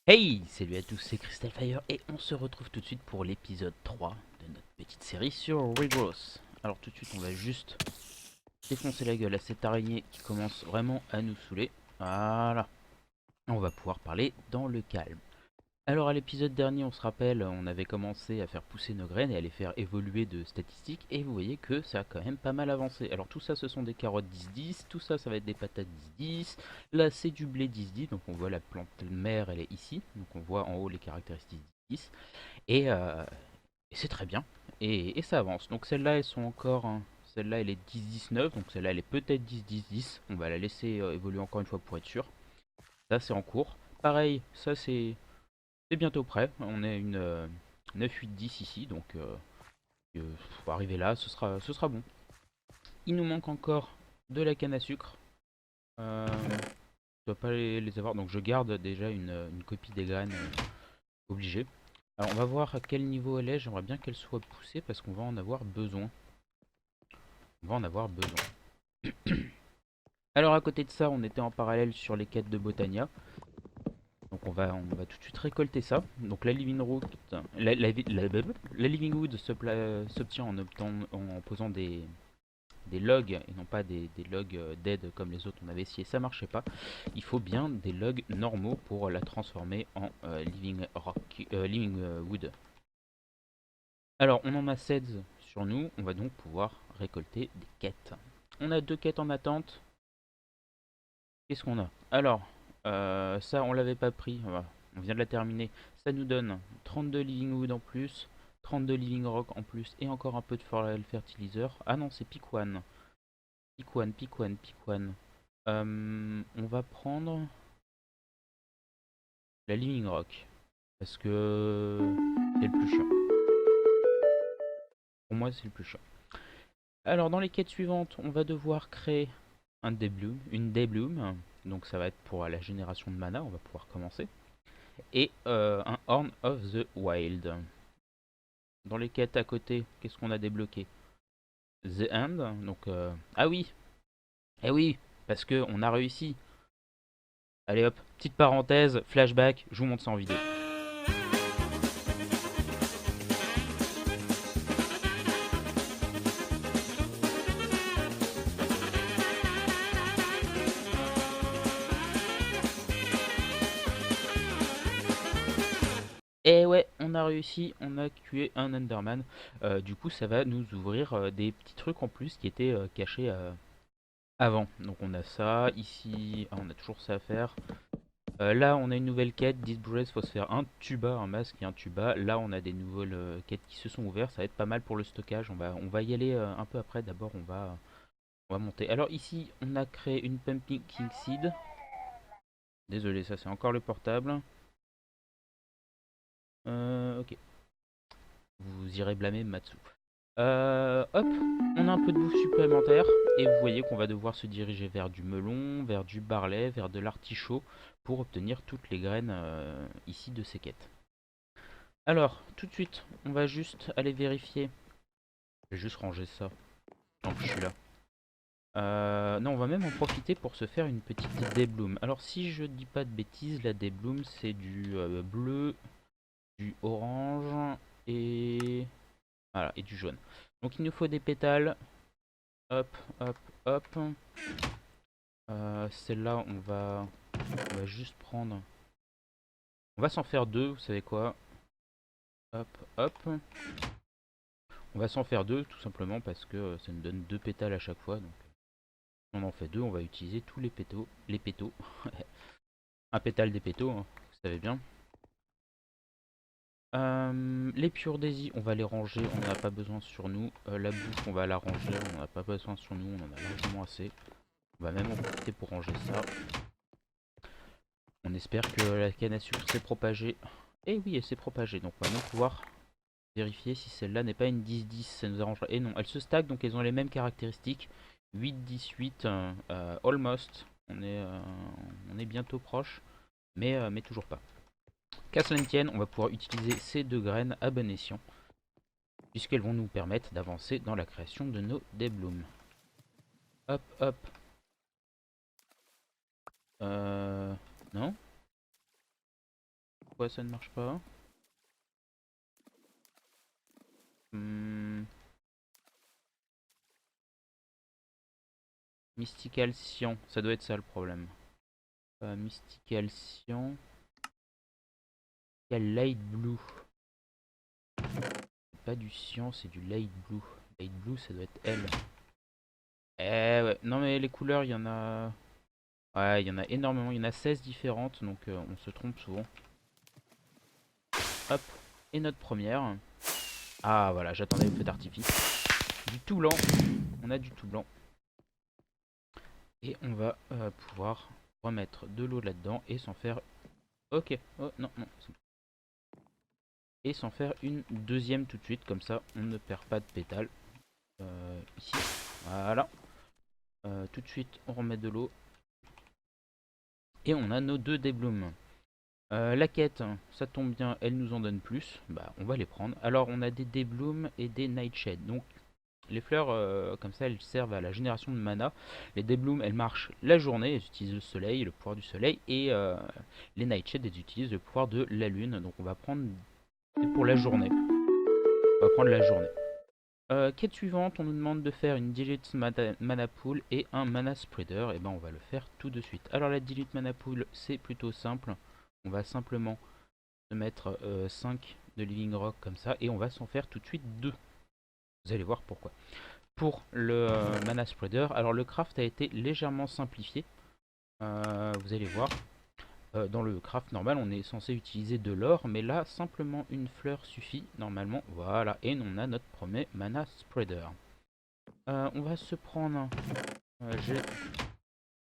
Hey, salut à tous, c'est Crystal Fire et on se retrouve tout de suite pour l'épisode 3 de notre petite série sur Regrowth. Alors tout de suite on va juste défoncer la gueule à cette araignée qui commence vraiment à nous saouler. Voilà, on va pouvoir parler dans le calme. Alors à l'épisode dernier on se rappelle, on avait commencé à faire pousser nos graines et à les faire évoluer de statistiques et vous voyez que ça a quand même pas mal avancé. Alors tout ça ce sont des carottes 10-10, tout ça ça va être des patates 10-10, là c'est du blé 10-10, donc on voit la plante mère elle est ici, donc on voit en haut les caractéristiques 10 et c'est très bien et ça avance. Donc celles-là elles sont encore, celle-là elle est 10-19, donc celle-là elle est peut-être 10-10-10, on va la laisser évoluer encore une fois pour être sûr. Ça c'est en cours. Pareil, ça c'est bientôt prêt, on est une 9-8-10 ici, donc pour arriver là, ce sera bon. Il nous manque encore de la canne à sucre. Je dois pas les avoir, donc je garde déjà une copie des graines obligée. Alors on va voir à quel niveau elle est, j'aimerais bien qu'elle soit poussée parce qu'on va en avoir besoin. On va en avoir besoin. Alors à côté de ça, on était en parallèle sur les quêtes de Botania. Donc on va tout de suite récolter ça. Donc la Living Root, la Living Wood s'obtient en posant des logs et non pas des logs dead comme les autres on avait essayé, ça marchait pas. Il faut bien des logs normaux pour la transformer en living wood. Alors on en a 16 sur nous, on va donc pouvoir récolter des quêtes. On a deux quêtes en attente. Qu'est-ce qu'on a? Alors, ça on l'avait pas pris, on vient de la terminer. Ça nous donne 32 living wood en plus, 32 living rock en plus et encore un peu de fertilizer. Ah non, c'est pick one. Pick one, pick one, pick one. On va prendre la living rock parce que c'est le plus chiant. Pour moi, c'est le plus chiant. Alors, dans les quêtes suivantes, on va devoir créer une Daybloom. Donc, ça va être pour la génération de mana. On va pouvoir commencer. Et un Horn of the Wild. Dans les quêtes à côté, qu'est-ce qu'on a débloqué? The End. Donc, ah oui, eh oui, parce que on a réussi. Allez hop, petite parenthèse, flashback, je vous montre ça en vidéo. Et ouais, on a réussi, on a tué un Enderman. Du coup, ça va nous ouvrir des petits trucs en plus qui étaient cachés avant. Donc on a ça, ici, on a toujours ça à faire. Là, on a une nouvelle quête, Disbrace, faut se faire un tuba, un masque et un tuba. Là, on a des nouvelles quêtes qui se sont ouvertes, ça va être pas mal pour le stockage. On va y aller un peu après, d'abord on va monter. Alors ici, on a créé une Pumpkin Seed. Désolé, ça c'est encore le portable. Ok, vous irez blâmer Matsu. Hop, on a un peu de bouffe supplémentaire et vous voyez qu'on va devoir se diriger vers du melon, vers du barley, vers de l'artichaut pour obtenir toutes les graines ici de ces quêtes. Alors, tout de suite, on va juste aller vérifier. Je vais juste ranger ça tant que je suis là. Non, on va même en profiter pour se faire une petite Daybloom. Alors, si je dis pas de bêtises, la Daybloom c'est du bleu, du orange et voilà et du jaune. Donc, il nous faut des pétales. Hop, hop, hop. Celle-là, on va juste prendre. On va s'en faire deux, vous savez quoi? Hop, hop. On va s'en faire deux, tout simplement parce que ça nous donne deux pétales à chaque fois. Donc, si on en fait deux, on va utiliser tous les pétaux. Les pétaux. Un pétale des pétaux, hein, vous savez bien. Les Pure Daisy, on va les ranger, on n'en a pas besoin sur nous. La bouffe, on va la ranger, on n'en a pas besoin sur nous, on en a largement assez. On va même en profiter pour ranger ça. On espère que la canne à sucre s'est propagée. Et oui, elle s'est propagée, donc on va même pouvoir vérifier si celle-là n'est pas une 10-10, ça nous arrangerait. Et non, elles se stackent, donc elles ont les mêmes caractéristiques. 8-18, almost. On est bientôt proche, mais toujours pas. Qu'à cela ne tienne, on va pouvoir utiliser ces deux graines à bon escient, puisqu'elles vont nous permettre d'avancer dans la création de nos Dayblooms. Hop, hop. Non. Pourquoi ça ne marche pas? Hmm. Mystical Cyan, ça doit être ça le problème. Mystical Cyan. Il y a Light Blue. C'est pas du cyan, c'est du Light Blue. Light Blue, ça doit être elle. Eh ouais, non mais les couleurs, il y en a... Ouais, il y en a énormément, il y en a 16 différentes, donc on se trompe souvent. Hop, et notre première. Ah voilà, j'attendais le feu d'artifice. Du tout blanc, on a du tout blanc. Et on va pouvoir remettre de l'eau là-dedans et s'en faire... Ok, oh non, non. Et s'en faire une deuxième tout de suite, comme ça on ne perd pas de pétales. Ici, voilà. Tout de suite on remet de l'eau. Et on a nos deux déblooms. La quête, ça tombe bien, elle nous en donne plus. Bah, on va les prendre. Alors, on a des déblooms et des nightshade. Donc, les fleurs, comme ça, elles servent à la génération de mana. Les déblooms, elles marchent la journée. Elles utilisent le soleil, le pouvoir du soleil. Et les nightshade, elles utilisent le pouvoir de la lune. Donc, on va prendre pour la journée. On va prendre la journée. Quête suivante, on nous demande de faire une Dilute Mana Pool et un Mana Spreader. Et ben, on va le faire tout de suite. Alors, la Dilute Mana Pool, c'est plutôt simple. On va simplement se mettre 5 de Living Rock comme ça et on va s'en faire tout de suite 2. Vous allez voir pourquoi. Pour le Mana Spreader, alors le craft a été légèrement simplifié. Vous allez voir, dans le craft normal on est censé utiliser de l'or, mais là simplement une fleur suffit normalement. Voilà, et on a notre premier Mana Spreader. On va se prendre...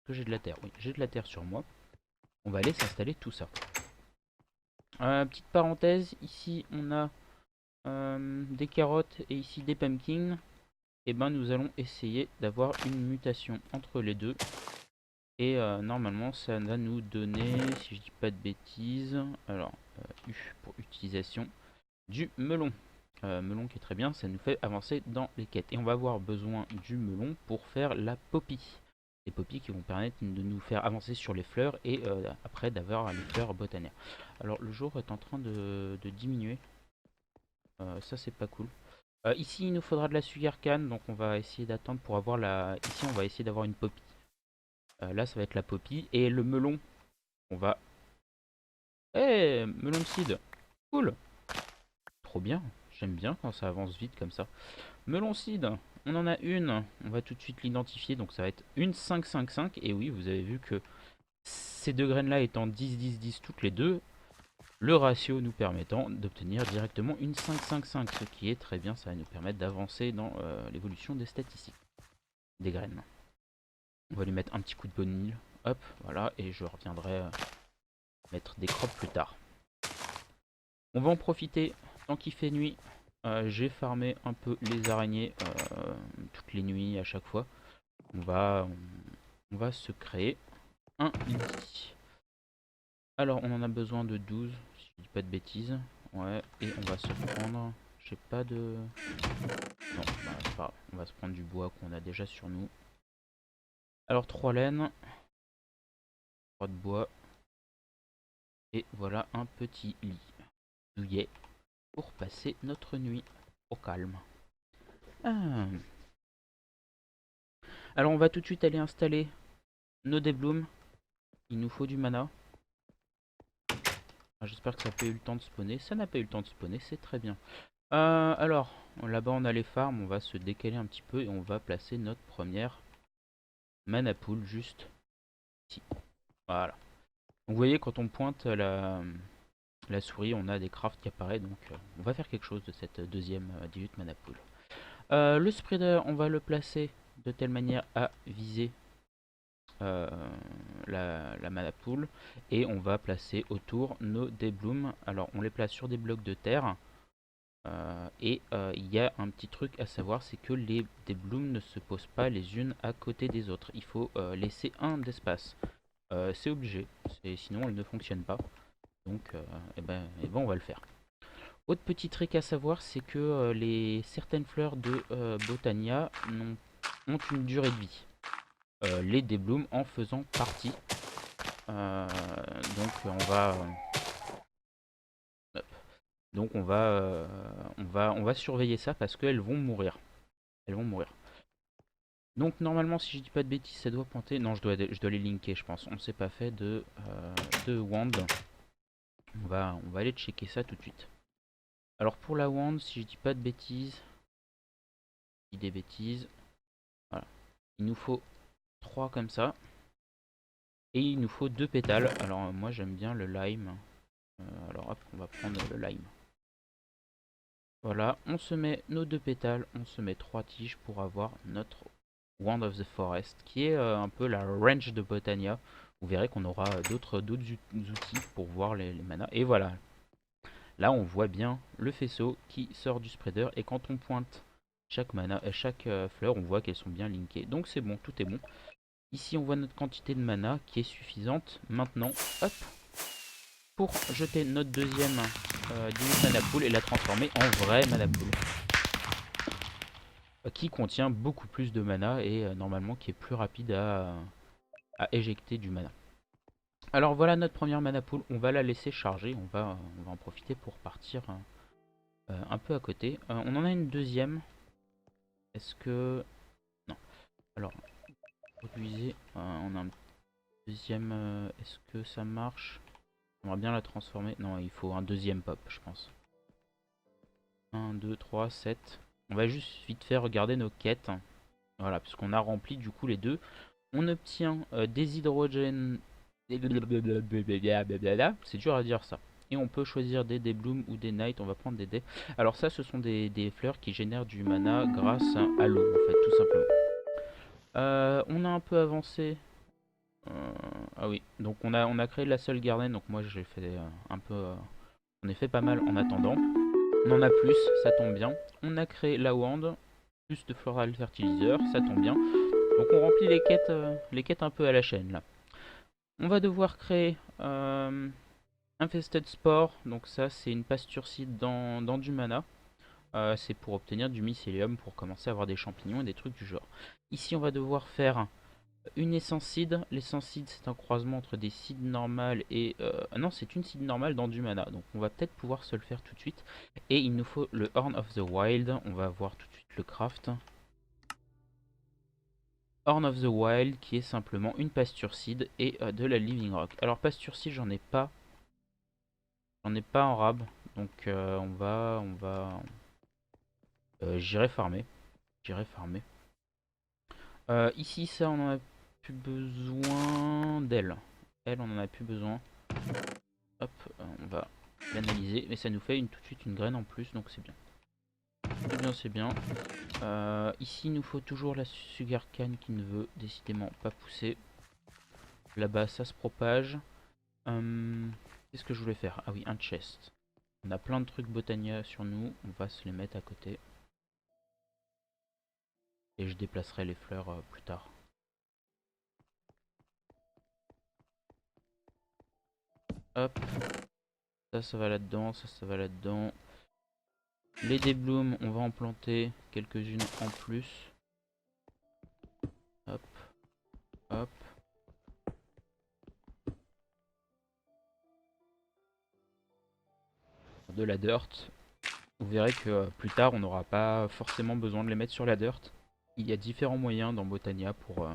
j'ai de la terre, oui, j'ai de la terre sur moi. On va aller s'installer tout ça. Petite parenthèse, ici on a des carottes et ici des pumpkins. Et ben nous allons essayer d'avoir une mutation entre les deux. Et normalement ça va nous donner, si je dis pas de bêtises, alors U pour utilisation, du melon. Melon qui est très bien, ça nous fait avancer dans les quêtes. Et on va avoir besoin du melon pour faire la poppy. Les poppies qui vont permettre de nous faire avancer sur les fleurs et après d'avoir les fleurs botanières. Alors le jour est en train de diminuer. Ça c'est pas cool. Ici il nous faudra de la sugarcane, donc on va essayer d'attendre pour avoir la... Ici on va essayer d'avoir une poppy. Là ça va être la poppy. Et le melon, on va... Eh, melon de seed. Cool. Trop bien. J'aime bien quand ça avance vite comme ça. Melon seed, on en a une. On va tout de suite l'identifier, donc ça va être une 5-5-5. Et oui, vous avez vu que ces deux graines là étant 10-10-10 toutes les deux, le ratio nous permettant d'obtenir directement une 5-5-5, ce qui est très bien, ça va nous permettre d'avancer dans l'évolution des statistiques des graines. On va lui mettre un petit coup de bonne hop, voilà, et je reviendrai mettre des crops plus tard. On va en profiter tant qu'il fait nuit. J'ai farmé un peu les araignées toutes les nuits à chaque fois. On va se créer un lit. Alors on en a besoin de 12, si je dis pas de bêtises. Ouais, et on va se prendre... J'ai pas de... Non, bah, c'est pas grave. On va se prendre du bois qu'on a déjà sur nous. Alors 3 laines. 3 de bois. Et voilà un petit lit douillet pour passer notre nuit au calme. Ah. Alors on va tout de suite aller installer nos déblooms. Il nous faut du mana. J'espère que ça n'a pas eu le temps de spawner. Ça n'a pas eu le temps de spawner, c'est très bien. Alors, là-bas on a les farms, on va se décaler un petit peu et on va placer notre première mana pool juste ici. Voilà. Donc vous voyez quand on pointe la souris, on a des crafts qui apparaissent, donc on va faire quelque chose de cette deuxième 18 mana pool. Le spreader, on va le placer de telle manière à viser la mana pool et on va placer autour nos déblooms. Alors on les place sur des blocs de terre. Et il y a un petit truc à savoir, c'est que les déblooms ne se posent pas les unes à côté des autres. Il faut laisser un d'espace. C'est obligé, sinon elles ne fonctionnent pas. Donc, et ben, on va le faire. Autre petit trick à savoir, c'est que certaines fleurs de Botania ont une durée de vie. Les déblooms en faisant partie. Donc on va Donc on va surveiller ça parce qu'elles vont mourir. Elles vont mourir. Donc normalement, si je dis pas de bêtises, ça doit pointer. Non, je dois les linker, je pense. On ne s'est pas fait de wand. On va aller checker ça tout de suite. Alors pour la wand, si je dis pas de bêtises, je dis des bêtises. Voilà. Il nous faut 3 comme ça. Et il nous faut 2 pétales. Alors moi j'aime bien le lime. Alors hop, on va prendre le lime. Voilà, on se met nos 2 pétales, on se met 3 tiges pour avoir notre Wand of the Forest, qui est un peu la range de Botania. Vous verrez qu'on aura d'autres outils pour voir les manas. Et voilà, là on voit bien le faisceau qui sort du spreader. Et quand on pointe chaque mana, chaque fleur, on voit qu'elles sont bien linkées. Donc c'est bon, tout est bon. Ici on voit notre quantité de mana qui est suffisante. Maintenant, hop, pour jeter notre deuxième mana pool et la transformer en vraie mana pool. Qui contient beaucoup plus de mana et normalement qui est plus rapide à éjecter du mana. Alors voilà notre première mana pool, on va la laisser charger, on va en profiter pour partir un peu à côté. On en a une deuxième. Est-ce que... Non. Alors, produisez, on a un deuxième... Est-ce que ça marche? J'aimerais bien la transformer. Non, il faut un deuxième pop, je pense. 1, 2, 3, 7. On va juste vite fait regarder nos quêtes. Voilà, puisqu'on a rempli du coup les deux. On obtient des hydrogènes. C'est dur à dire ça. Et on peut choisir des blooms ou des night. On va prendre des dés. Alors ça, ce sont des fleurs qui génèrent du mana grâce à l'eau, en fait, tout simplement. On a un peu avancé. Ah oui, donc on a créé la seule garden. Donc moi, j'ai fait un peu... on a fait pas mal en attendant. On en a plus, ça tombe bien. On a créé la wand, plus de floral fertilizer, ça tombe bien. Donc on remplit les quêtes un peu à la chaîne là. On va devoir créer Infested Spore. Donc ça c'est une pasturcide dans du mana. C'est pour obtenir du mycélium pour commencer à avoir des champignons et des trucs du genre. Ici on va devoir faire une essence seed. L'essence seed c'est un croisement entre des seeds normales et... non, c'est une seed normale dans du mana. Donc on va peut-être pouvoir se le faire tout de suite. Et il nous faut le Horn of the Wild. On va voir tout de suite le craft. Horn of the Wild qui est simplement une pasture seed et de la living rock. Alors pasture seed j'en ai pas. J'en ai pas en rab. Donc j'irai farmer. J'irai farmer. Ici ça on en a plus besoin d'elle. Elle on en a plus besoin. Hop, on va l'analyser. Mais ça nous fait tout de suite une graine en plus, donc c'est bien. C'est bien, c'est bien. Ici, il nous faut toujours la sugar cane qui ne veut décidément pas pousser. Là-bas, ça se propage. Qu'est-ce que je voulais faire? Ah oui, un chest. On a plein de trucs Botania sur nous. On va se les mettre à côté. Et je déplacerai les fleurs plus tard. Hop. Ça va là-dedans. Ça va là-dedans. Les débloom, on va en planter quelques-unes en plus. Hop. Hop. De la dirt. Vous verrez que plus tard on n'aura pas forcément besoin de les mettre sur la dirt. Il y a différents moyens dans Botania pour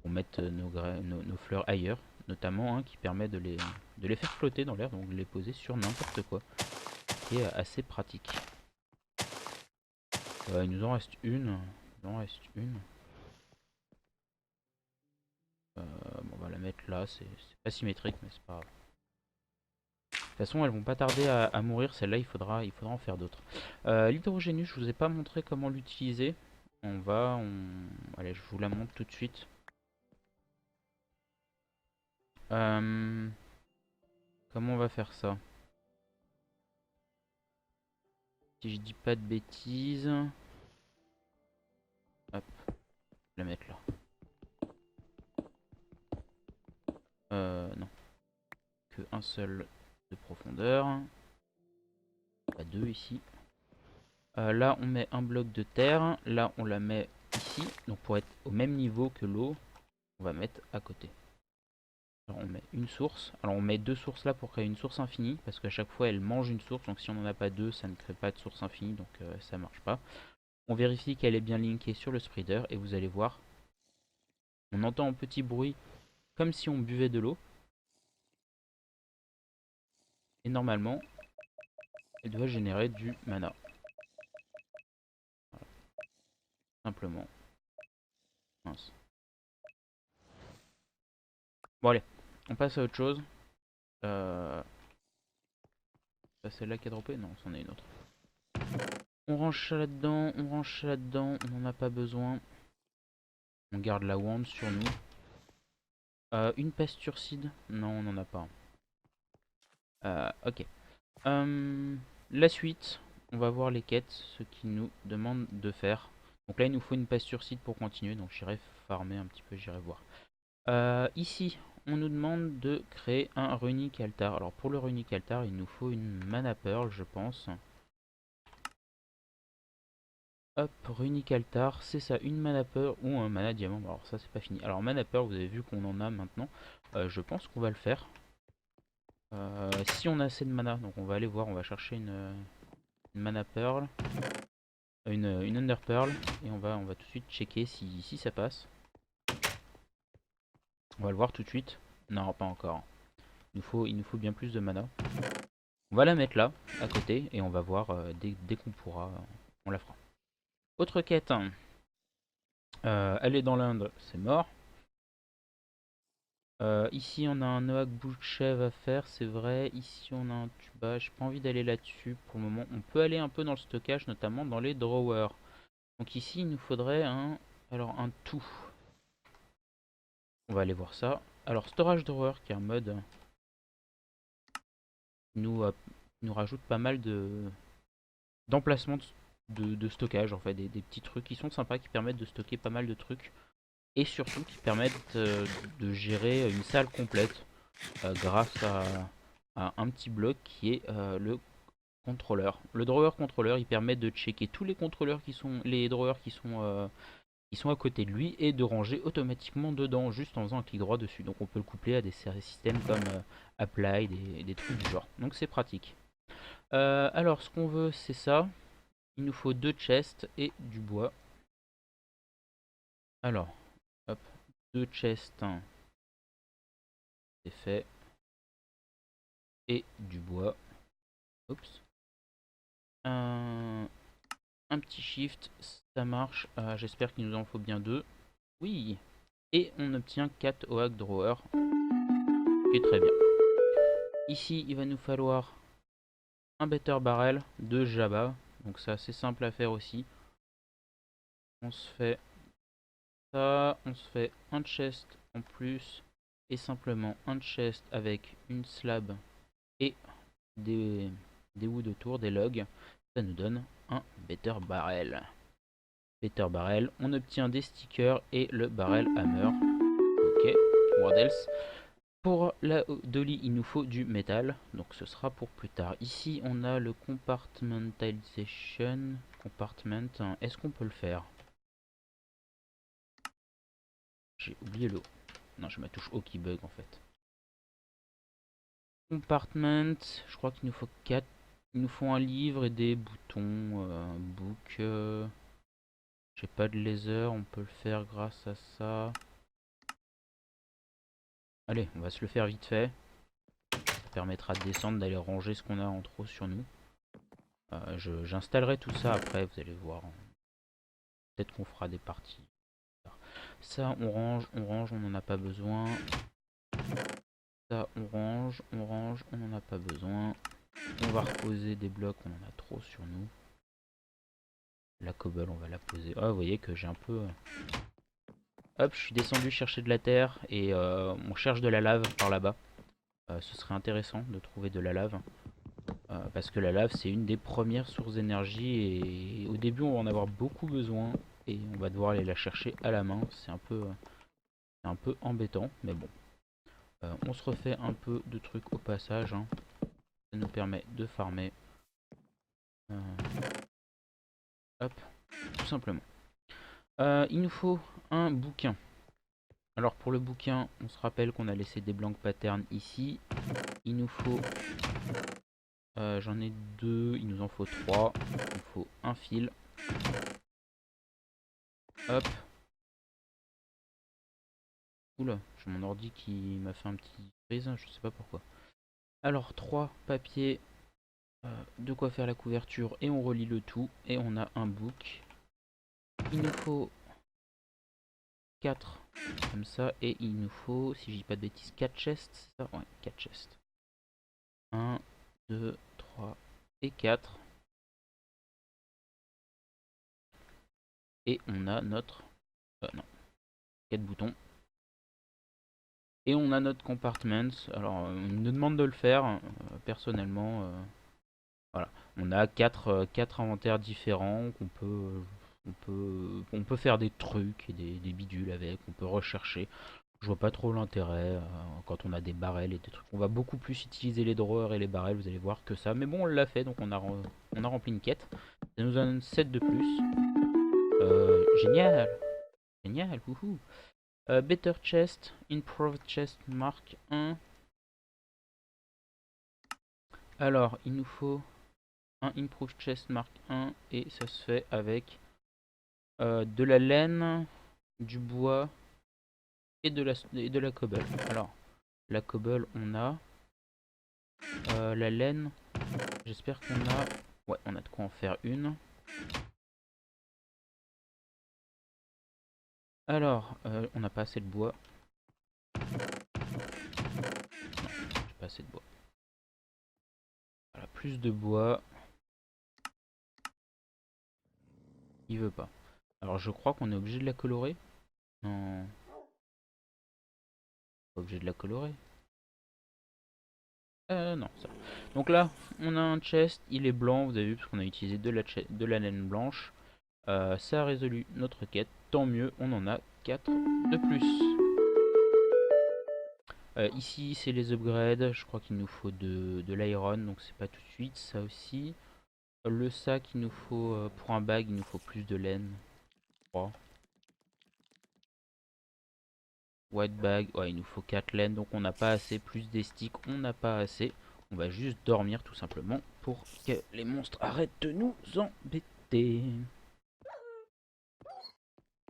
mettre nos fleurs ailleurs. Notamment un qui permet de les faire flotter dans l'air, donc de les poser sur n'importe quoi. Qui est assez pratique. Il nous en reste une. Il nous en reste une. Bon, on va la mettre là, c'est pas symétrique mais c'est pas grave. De toute façon, elles vont pas tarder à mourir. Celle-là, il faudra en faire d'autres. L'hydrogénus, je vous ai pas montré comment l'utiliser. Allez, je vous la montre tout de suite. Comment on va faire ça? Si je dis pas de bêtises. Hop, je vais la mettre là. Non. Que un seul de profondeur. Pas deux ici. Là, on met un bloc de terre. Là, on la met ici. Donc, pour être au même niveau que l'eau, on va mettre à côté. Alors, on met une source. Alors on met deux sources là pour créer une source infinie. Parce qu'à chaque fois elle mange une source. Donc si on n'en a pas deux, ça ne crée pas de source infinie. Donc ça marche pas. On vérifie qu'elle est bien linkée sur le spreader. Et vous allez voir, on entend un petit bruit comme si on buvait de l'eau. Et normalement, elle doit générer du mana. Voilà, simplement. Mince. Bon allez, on passe à autre chose. C'est celle-là qui a droppé? Non, c'en est une autre. On range ça là-dedans, on range ça là-dedans, on n'en a pas besoin. On garde la wand sur nous. Une pesturcide? Non, on n'en a pas. Ok. La suite, on va voir les quêtes, ce qu'ils nous demandent de faire. Donc là, il nous faut une pesturcide pour continuer, donc j'irai farmer un petit peu, j'irai voir. Ici, on nous demande de créer un runic altar. Alors pour le runic altar, il nous faut une mana pearl, je pense. Hop, runic altar, c'est ça, une mana pearl ou un mana diamant. Alors ça, c'est pas fini. Alors mana pearl, vous avez vu qu'on en a maintenant. Je pense qu'on va le faire. Si on a assez de mana, donc on va aller voir, on va chercher une mana pearl, une under pearl, et on va tout de suite checker si ça passe. On va le voir tout de suite. Non, pas encore. Il nous faut bien plus de mana. On va la mettre là, à côté, et on va voir dès qu'on pourra, on la fera. Autre quête, aller dans l'Inde, c'est mort. Ici on a un Oak Bouchev à faire, c'est vrai. Ici on a un tuba, j'ai pas envie d'aller là-dessus pour le moment. On peut aller un peu dans le stockage, notamment dans les drawers. Donc ici il nous faudrait un tout. On va aller voir ça. Alors storage drawer qui est un mode nous rajoute pas mal d'emplacements de stockage, en fait, des petits trucs qui sont sympas, qui permettent de stocker pas mal de trucs. Et surtout qui permettent de gérer une salle complète grâce à un petit bloc qui est le contrôleur. Le drawer contrôleur, il permet de checker tous les contrôleurs les drawers qui sont à côté de lui et de ranger automatiquement dedans juste en faisant un clic droit dessus. Donc on peut le coupler à des systèmes comme Apply, des trucs du genre. Donc c'est pratique. Alors ce qu'on veut c'est ça. Il nous faut deux chests et du bois. Alors, hop, deux chests, c'est fait. Et du bois. Oups. Un petit shift, ça marche. J'espère qu'il nous en faut bien deux. Oui. Et on obtient 4 Oak Drawer. Et très bien. Ici, il va nous falloir un Better Barrel de Jabba. Donc c'est assez simple à faire aussi. On se fait ça. On se fait un chest en plus. Et simplement un chest avec une slab et des wood autour, des logs. Ça nous donne un Better Barrel. Better Barrel, on obtient des stickers et le barrel hammer. Ok, what else? Pour la dolly, il nous faut du métal, donc ce sera pour plus tard. Ici, on a le compartmentalization. Compartment, est-ce qu'on peut le faire? J'ai oublié le O. Non, je ma touche O qui bug en fait. Compartment, je crois qu'il nous faut 4. Il nous faut un livre et des boutons. Book. J'ai pas de laser, on peut le faire grâce à ça. Allez, on va se le faire vite fait. Ça permettra de descendre, d'aller ranger ce qu'on a en trop sur nous. J'installerai tout ça après, vous allez voir. Peut-être qu'on fera des parties. Ça, on range, on n'en a pas besoin. Ça, on range, on n'en a pas besoin. On va reposer des blocs, on en a trop sur nous. La cobble, on va la poser. Ah, vous voyez que j'ai un peu... Hop, je suis descendu chercher de la terre et on cherche de la lave par là-bas. Ce serait intéressant de trouver de la lave. Parce que la lave c'est une des premières sources d'énergie et au début on va en avoir beaucoup besoin et on va devoir aller la chercher à la main. C'est un peu embêtant mais bon. On se refait un peu de trucs au passage. Hein. Ça nous permet de farmer. Hop, tout simplement. Il nous faut un bouquin. Alors pour le bouquin, on se rappelle qu'on a laissé des blanks patterns ici. Il nous faut... j'en ai 2, il nous en faut 3. Il nous faut un fil. Hop. Oula, j'ai mon ordi qui m'a fait un petit freeze, je sais pas pourquoi. Alors 3 papiers, de quoi faire la couverture et on relie le tout. Et on a un book. Il nous faut 4 comme ça et il nous faut, si je dis pas de bêtises, 4 chests, c'est ça? Ouais, 4 chests. 1, 2, 3 et 4. Et on a notre... non, 4 boutons. Et on a notre compartment. Alors, on nous demande de le faire. Personnellement, voilà. On a 4 inventaires différents qu'on peut... On peut faire des trucs et des bidules avec, on peut rechercher. Je vois pas trop l'intérêt quand on a des barrels et des trucs. On va beaucoup plus utiliser les drawers et les barrels, vous allez voir que ça. Mais bon, on l'a fait, donc on a rempli une quête. Ça nous donne 7 de plus. Génial. Génial, wouhou. Better chest, improved chest mark 1. Alors, il nous faut un improved chest mark 1 et ça se fait avec de la laine, du bois et de la cobble. Alors, la cobble, on a. La laine, j'espère qu'on a... Ouais, on a de quoi en faire une. Alors, on n'a pas assez de bois. Non, j'ai pas assez de bois. Voilà, plus de bois. Il veut pas. Alors, je crois qu'on est obligé de la colorer. Non. Pas obligé de la colorer. Non, ça. Donc là, on a un chest, il est blanc, vous avez vu, parce qu'on a utilisé de la laine blanche. Ça a résolu notre quête, tant mieux, on en a 4 de plus. Ici, c'est les upgrades, je crois qu'il nous faut de l'iron, donc c'est pas tout de suite, ça aussi. Le sac, il nous faut, pour un bag, il nous faut plus de laine, je crois. White bag, ouais, il nous faut 4 laines, donc on n'a pas assez, plus des sticks, on n'a pas assez. On va juste dormir tout simplement pour que les monstres arrêtent de nous embêter.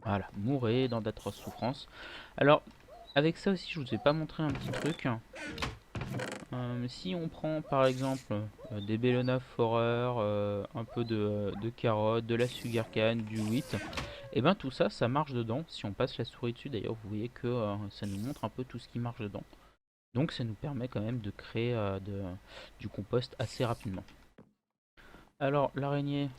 Voilà, mourrez dans d'atroces souffrances. Alors, avec ça aussi, je vous ai pas montré un petit truc. Si on prend par exemple des bellona forer, un peu de carottes, de la sugarcane, du wheat, et ben tout ça, ça marche dedans. Si on passe la souris dessus, d'ailleurs, vous voyez que ça nous montre un peu tout ce qui marche dedans. Donc ça nous permet quand même de créer du compost assez rapidement. Alors, l'araignée,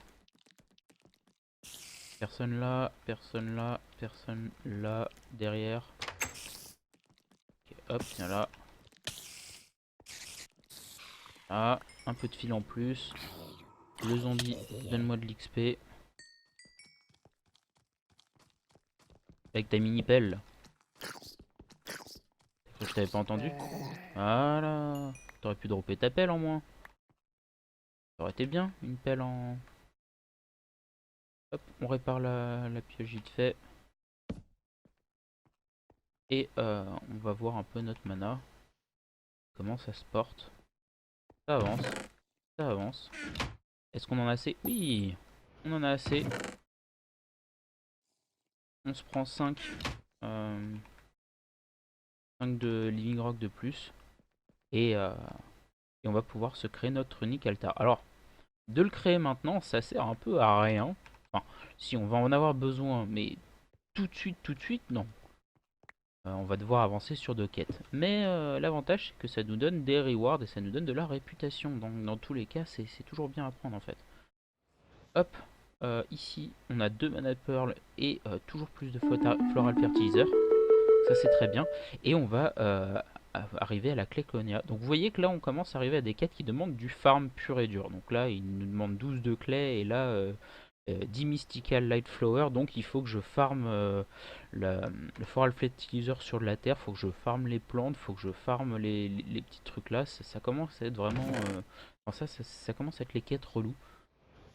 personne là, personne là, personne là, derrière. Ok, hop, tiens là. Ah, un peu de fil en plus. Le zombie, donne-moi de l'XP. Avec ta mini pelle. Je t'avais pas entendu. Voilà. T'aurais pu dropper ta pelle en moins. Ça aurait été bien, une pelle en... Hop, on répare la pioche vite fait. Et on va voir un peu notre mana. Comment ça se porte. Ça avance. Ça avance. Est-ce qu'on en a assez? Oui, on en a assez. On se prend 5 de Living Rock de plus. Et on va pouvoir se créer notre unique altar. Alors, de le créer maintenant, ça sert un peu à rien. Enfin, si on va en avoir besoin, mais tout de suite, non. On va devoir avancer sur 2 quêtes. Mais l'avantage, c'est que ça nous donne des rewards et ça nous donne de la réputation. Donc, dans tous les cas, c'est toujours bien à prendre en fait. Hop, ici, on a 2 mana pearl et toujours plus de floral fertilizer. Ça, c'est très bien. Et on va arriver à la clé Clonia. Donc vous voyez que là on commence à arriver à des quêtes qui demandent du farm pur et dur. Donc là il nous demande 12 de clés et là 10 mystical light flower. Donc il faut que je farm le floral fertilizer sur de la terre, il faut que je farm les plantes, il faut que je farm les petits trucs là. Ça commence à être vraiment... enfin, ça commence à être les quêtes reloues.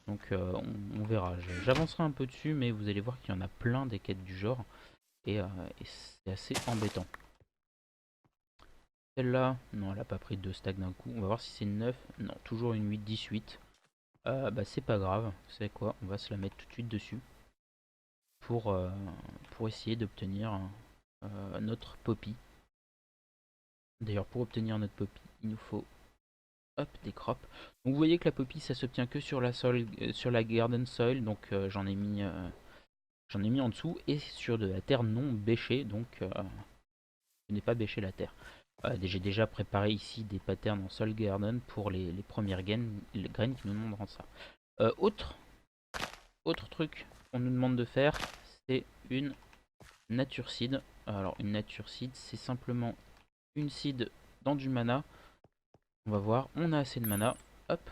Donc on verra. J'avancerai un peu dessus mais vous allez voir qu'il y en a plein des quêtes du genre. Et c'est assez embêtant. Celle-là, non, elle a pas pris 2 stacks d'un coup. On va voir si c'est une 9. Non, toujours une 8-18. Bah c'est pas grave. Vous savez quoi? On va se la mettre tout de suite dessus. Pour essayer d'obtenir notre poppy. D'ailleurs, pour obtenir notre poppy, il nous faut hop, des crops. Donc vous voyez que la poppy, ça s'obtient que sur sur la garden soil. Donc j'en ai mis en dessous et sur de la terre non bêchée. Donc je n'ai pas bêché la terre. J'ai déjà préparé ici des patterns en soil garden pour les premières graines qui nous demanderont ça. Autre truc qu'on nous demande de faire, c'est une nature seed. Alors une nature seed, c'est simplement une seed dans du mana. On va voir, on a assez de mana. Hop,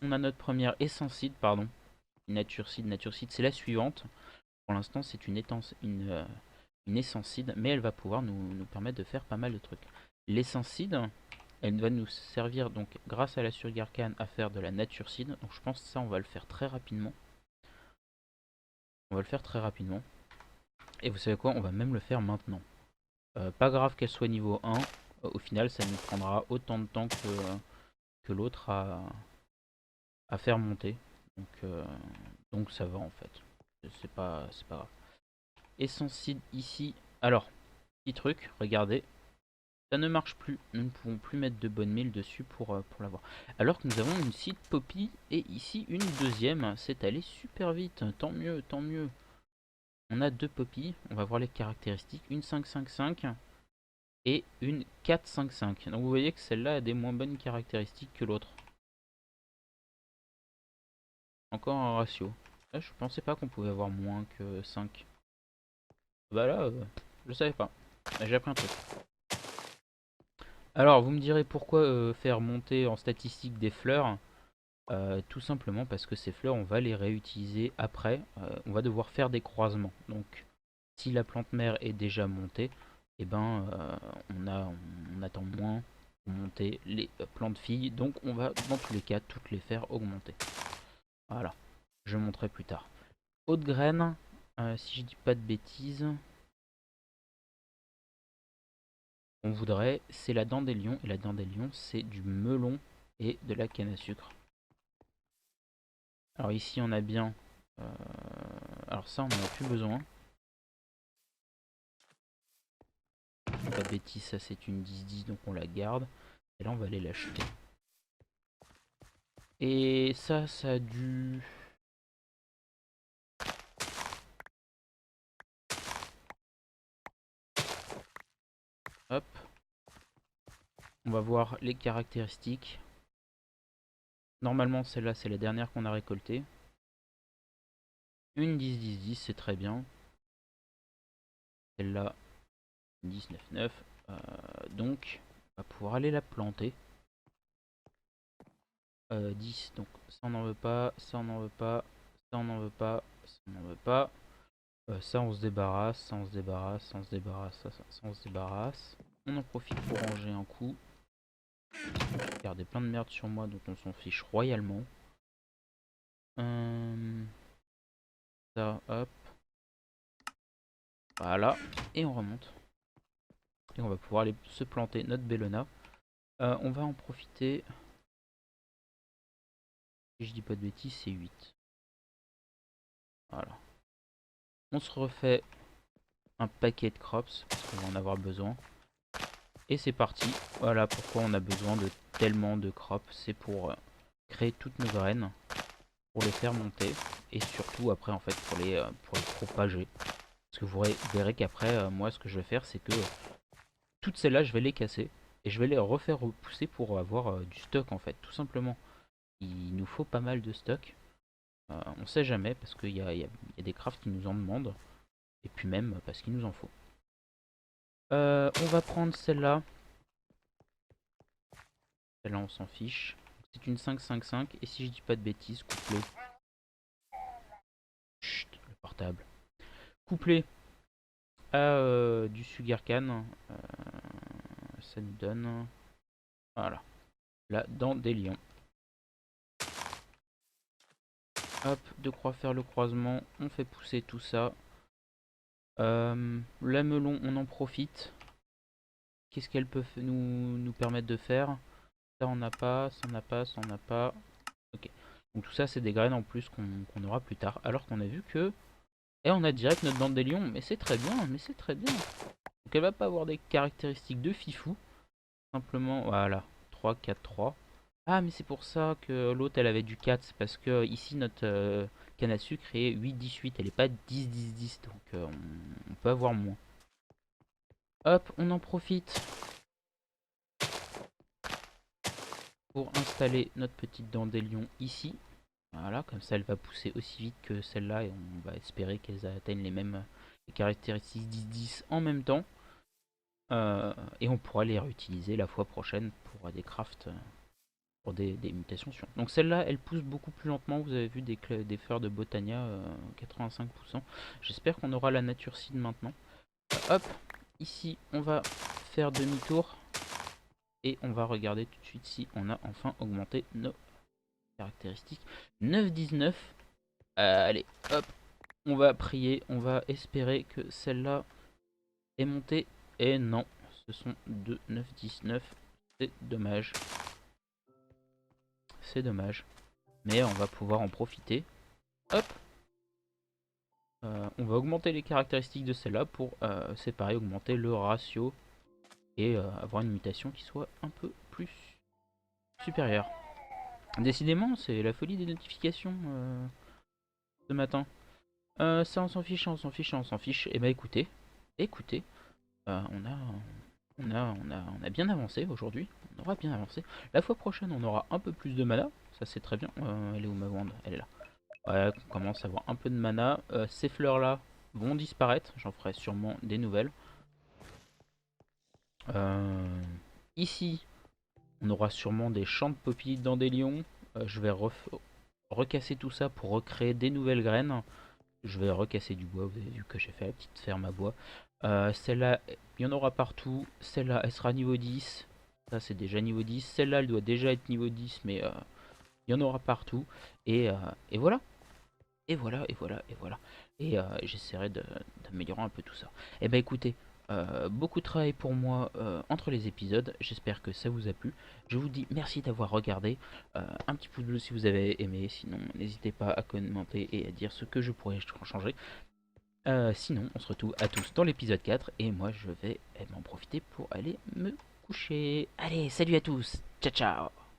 on a notre première essence seed, pardon. Nature seed, c'est la suivante. Pour l'instant, c'est une essence seed, mais elle va pouvoir nous permettre de faire pas mal de trucs. L'essence seed, elle va nous servir donc grâce à la surgarcane à faire de la nature seed. Donc je pense que ça, on va le faire très rapidement. On va le faire très rapidement. Et vous savez quoi, on va même le faire maintenant. Pas grave qu'elle soit niveau 1. Au final, ça nous prendra autant de temps que l'autre à faire monter. Donc ça va en fait. C'est pas grave. Essentiel ici. Alors, petit truc, regardez. Ça ne marche plus. Nous ne pouvons plus mettre de bonne mille dessus pour l'avoir. Alors que nous avons une seed poppy et ici une deuxième. C'est allé super vite. Tant mieux, tant mieux. On a deux poppies. On va voir les caractéristiques. Une 5-5-5 et une 4-5-5. Donc vous voyez que celle-là a des moins bonnes caractéristiques que l'autre. Encore un ratio. Là, je pensais pas qu'on pouvait avoir moins que 5. Bah là, je savais pas. J'ai appris un truc. Alors, vous me direz pourquoi faire monter en statistique des fleurs. Tout simplement parce que ces fleurs, on va les réutiliser après. On va devoir faire des croisements. Donc, si la plante mère est déjà montée, eh ben, on attend moins pour monter les plantes filles. Donc, on va dans tous les cas toutes les faire augmenter. Voilà, je montrerai plus tard. Autre graine, si je dis pas de bêtises, on voudrait, c'est la dent des lions. Et la dent des lions, c'est du melon et de la canne à sucre. Alors ici, on a bien... alors ça, on n'en a plus besoin. Pas de bêtises, ça c'est une 10-10, donc on la garde. Et là, on va aller l'acheter. Et ça a dû... Hop. On va voir les caractéristiques. Normalement, celle-là, c'est la dernière qu'on a récoltée. Une 10-10-10, c'est très bien. Celle-là, 19-9. Donc, on va pouvoir aller la planter. 10, donc ça on n'en veut pas, ça on n'en veut pas, ça on n'en veut pas, ça on n'en veut pas. Ça on se débarrasse, ça on se débarrasse, ça on se débarrasse, ça on se débarrasse. On en profite pour ranger un coup. Garder plein de merde sur moi, donc on s'en fiche royalement. Ça, hop. Voilà, et on remonte. Et on va pouvoir aller se planter notre Bellona. On va en profiter. Si je dis pas de bêtises, c'est 8. Voilà. On se refait un paquet de crops, parce qu'on va en avoir besoin. Et c'est parti. Voilà pourquoi on a besoin de tellement de crops. C'est pour créer toutes nos graines, pour les faire monter. Et surtout après en fait pour les propager. Parce que vous verrez qu'après, moi ce que je vais faire c'est que toutes celles-là je vais les casser. Et je vais les refaire repousser pour avoir du stock en fait, tout simplement. Il nous faut pas mal de stock. On sait jamais parce qu'il y a des crafts qui nous en demandent. Et puis même parce qu'il nous en faut. On va prendre celle-là. Celle-là on s'en fiche. C'est une 5-5-5 et si je dis pas de bêtises, couplé. Chut, le portable. Couplé à du Sugarcan, ça nous donne... Voilà. Là, dans des lions. Hop, de quoi faire le croisement. On fait pousser tout ça. La melon, on en profite. Qu'est-ce qu'elle peut nous permettre de faire? Ça on n'a pas, ça on n'a pas, ça on n'a pas. Ok. Donc tout ça c'est des graines en plus qu'on aura plus tard. Alors qu'on a vu que... Et on a direct notre dandelion, mais c'est très bien, mais c'est très bien. Donc elle va pas avoir des caractéristiques de fifou. Simplement, voilà, 3, 4, 3. Ah mais c'est pour ça que l'autre elle avait du 4. C'est parce que ici notre canne à sucre est 8, 18. Elle est pas 10, 10, 10. Donc on peut avoir moins. Hop, on en profite pour installer notre petite dandelion ici. Voilà, comme ça elle va pousser aussi vite que celle-là et on va espérer qu'elles atteignent les mêmes caractéristiques 10-10 en même temps. Et on pourra les réutiliser la fois prochaine pour des crafts, pour des mutations suivantes. Donc celle-là, elle pousse beaucoup plus lentement. Vous avez vu des fleurs de Botania, 85%. J'espère qu'on aura la nature seed maintenant. Hop, ici on va faire demi-tour et on va regarder tout de suite si on a enfin augmenté nos caractéristiques. 9-19. Allez, hop, on va prier, on va espérer que celle-là est montée. Et non, ce sont 2, 9, 19. C'est dommage. C'est dommage. Mais on va pouvoir en profiter. Hop. On va augmenter les caractéristiques de celle-là pour, c'est pareil, augmenter le ratio et avoir une mutation qui soit un peu plus supérieure. Décidément, c'est la folie des notifications ce matin. Ça, on s'en fiche, on s'en fiche, on s'en fiche. Et bah écoutez, on a bien avancé aujourd'hui. On aura bien avancé. La fois prochaine, on aura un peu plus de mana. Ça, c'est très bien. Elle est où ma wand? Elle est là. Ouais, on commence à avoir un peu de mana. Ces fleurs-là vont disparaître. J'en ferai sûrement des nouvelles. Ici, on aura sûrement des champs de poppy dandelion. Je vais recasser tout ça pour recréer des nouvelles graines. Je vais recasser du bois. Vous avez vu que j'ai fait la petite ferme à bois. Celle-là, il y en aura partout. Celle-là, elle sera niveau 10. Ça, c'est déjà niveau 10. Celle-là, elle doit déjà être niveau 10, mais il y en aura partout. Et voilà. Et voilà, et voilà, et voilà. Et j'essaierai d'améliorer un peu tout ça. Et bah écoutez, beaucoup de travail pour moi entre les épisodes. J'espère que ça vous a plu. Je vous dis merci d'avoir regardé. Un petit pouce bleu si vous avez aimé. Sinon, n'hésitez pas à commenter et à dire ce que je pourrais changer. Sinon, on se retrouve à tous dans l'épisode 4. Et moi, je vais m'en profiter pour aller me coucher. Allez, salut à tous. Ciao, ciao.